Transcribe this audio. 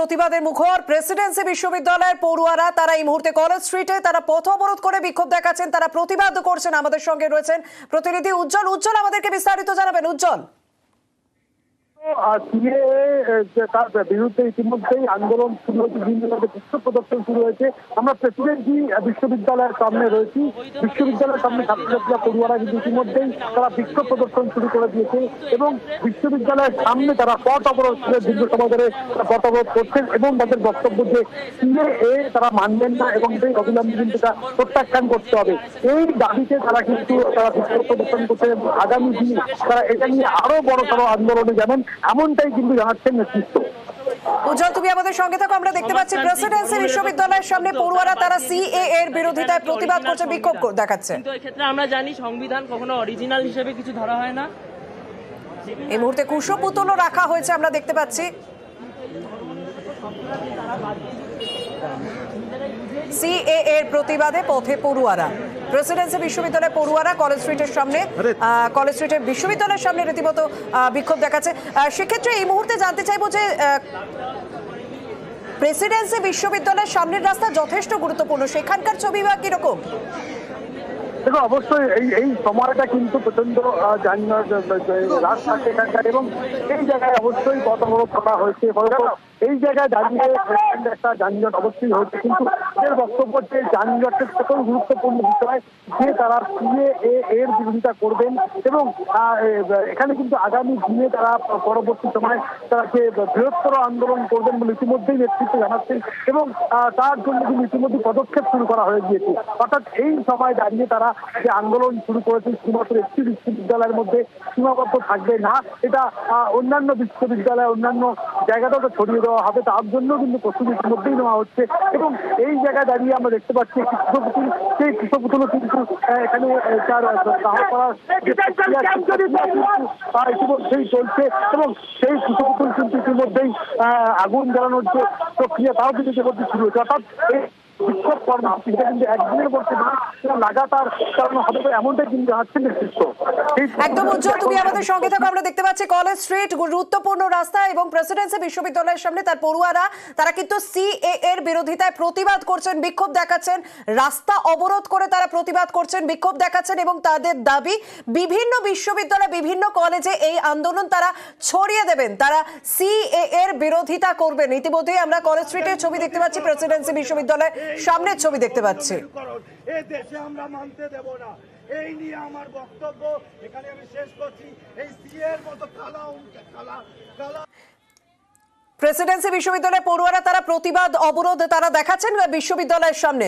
প্রতিবাদের মুখর প্রেসিডেন্সি বিশ্ববিদ্যালয়ের পড়ুয়ারা তারা এই মুহূর্তে কলেজ স্ট্রিটে তারা পথ অবরোধ করে বিক্ষোভ দেখাচ্ছেন, তারা প্রতিবাদ করছেন। আমাদের সঙ্গে রয়েছেন প্রতিনিধি উজ্জ্বল। উজ্জ্বল, আমাদেরকে বিস্তারিত জানাবেন। উজ্জ্বল, তার বিরুদ্ধে ইতিমধ্যেই আন্দোলন শুরু হয়েছে, বিভিন্ন বিক্ষোভ প্রদর্শন শুরু হয়েছে। আমরা প্রেসিডেন্সি বিশ্ববিদ্যালয়ের সামনে রয়েছি। বিশ্ববিদ্যালয়ের সামনে ছাত্রছাত্রীরা পড়ুয়ারা কিন্তু ইতিমধ্যেই তারা বিক্ষোভ প্রদর্শন শুরু করে দিয়েছে এবং বিশ্ববিদ্যালয়ের সামনে তারা পথ অবরোধ করে দীর্ঘ সময় ধরে পথ অবরোধ করছেন এবং তাদের বক্তব্য যে সিএএ তারা মানবেন না এবং সেই অবিলম্বে কিন্তু তা প্রত্যাখ্যান করতে হবে। এই দাবিতে তারা কিন্তু তারা বিক্ষোভ প্রদর্শন করছে এবং আগামী দিনে তারা এটা নিয়ে আরো বড়সড় আন্দোলনে যাবেন, এমনটাই কিন্তু জানাচ্ছেন নেতৃত্ব। উজ্জ্বল, তুমি আমাদের সঙ্গে থাকো। আমরা দেখতে পাচ্ছি প্রেসিডেন্সি বিশ্ববিদ্যালয়ের সামনে পড়ুয়ারা তারা সিএএ এর বিরোধিতায় প্রতিবাদ করছে, বিক্ষোভ দেখাচ্ছে। কিন্তু এক্ষেত্রে আমরা জানি সংবিধান কখনো অরিজিনাল হিসেবে কিছু ধরা হয় না। এই মুহূর্তে কুশপুতলও রাখা হয়েছে, আমরা দেখতে পাচ্ছি। সিএএ এর প্রতিবাদে পথে পড়ুয়ারা, প্রেসিডেন্সি বিশ্ববিদ্যালয়ের পড়ুয়ারা কলেজ স্ট্রিটের সামনে, কলেজ স্ট্রিটের বিশ্ববিদ্যালয়ের সামনে রীতিমতো বিক্ষোভ দেখাচ্ছে। সেক্ষেত্রে এই মুহূর্তে জানতে চাইবো যে প্রেসিডেন্সি বিশ্ববিদ্যালয়ের সামনের রাস্তা যথেষ্ট গুরুত্বপূর্ণ, সেখানকার ছবি বা কিরকম? দেখো, অবশ্যই এই সময়টা কিন্তু প্রচন্ড যানজট রাস্তা সেখানকার এবং এই জায়গায় অবশ্যই পথ অবরোধ করা হয়েছে। এই জায়গায় দাঁড়িয়ে একটা যানজট অবশ্যই হয়েছে, কিন্তু এর বক্তব্য যে যানজটের সকল গুরুত্বপূর্ণ বিষয় যে তারা সিএএ এর বিরোধিতা করবেন এবং এখানে কিন্তু আগামী দিনে তারা পরবর্তী সময় তারা যে বৃহত্তর আন্দোলন করবেন বলে ইতিমধ্যেই নেতৃত্ব জানাচ্ছেন এবং তার জন্য কিন্তু ইতিমধ্যে পদক্ষেপ শুরু করা হয়ে গিয়েছে। অর্থাৎ এই সময় দাঁড়িয়ে তারা যে আন্দোলন শুরু করেছেন শুধুমাত্র একটি বিশ্ববিদ্যালয়ের মধ্যে সীমাবদ্ধ থাকবে না, এটা অন্যান্য বিশ্ববিদ্যালয় অন্যান্য জায়গাটাও ছড়িয়ে দেওয়া হবে। তার জন্য কিন্তু প্রস্তুতি ইতিমধ্যেই নেওয়া হচ্ছে এবং এই জায়গায় দাঁড়িয়ে আমরা দেখতে পাচ্ছি একটি কৃষকপুতুল, সেই কৃষকপুতুলও কিন্তু এখানে তার দাহ করার ইতিমধ্যেই চলছে এবং সেই কৃষকপুতুল কিন্তু ইতিমধ্যেই আগুন জ্বালানোর যে প্রক্রিয়া তাও কিন্তু ইতিমধ্যে শুরু হয়েছে। অর্থাৎ বিক্ষোভ কর্মসূচি কিন্তু একদিনের মধ্যে লাগাতার চালানো হবে এমনটাই কিন্তু জানাচ্ছেন নেতৃত্ব। একদম উজ্জ্বল, তুমি আমাদের সঙ্গে থাকো। আমরা দেখতে পাচ্ছি কলেজ স্ট্রিট গুরুত্বপূর্ণ রাস্তা এবং প্রেসিডেন্সি বিশ্ববিদ্যালয়ের সামনে তার পড়ুয়ারা তারা কিন্তু সিএএ এর বিরোধিতায় প্রতিবাদ করছেন, বিক্ষোভ দেখাচ্ছেন, রাস্তা অবরোধ করে তারা প্রতিবাদ করছেন, বিক্ষোভ দেখাচ্ছেন এবং তাদের দাবি বিভিন্ন বিশ্ববিদ্যালয় বিভিন্ন কলেজে এই আন্দোলন তারা ছড়িয়ে দেবেন, তারা সিএএ এর বিরোধিতা করবেন। ইতিমধ্যেই আমরা কলেজ স্ট্রিটের ছবি দেখতে পাচ্ছি, প্রেসিডেন্সি বিশ্ববিদ্যালয়ের সামনের ছবি দেখতে পাচ্ছি। এই দেশে আমরা মানতে দেব না, এই নিয়ে আমার বক্তব্য এখানে আমি শেষ করছি। এই সিএর মতো কালা প্রেসিডেন্সি বিশ্ববিদ্যালয়ের পড়ুয়ারা তারা প্রতিবাদ অবরোধ তারা দেখাচ্ছেন বিশ্ববিদ্যালয়ের সামনে।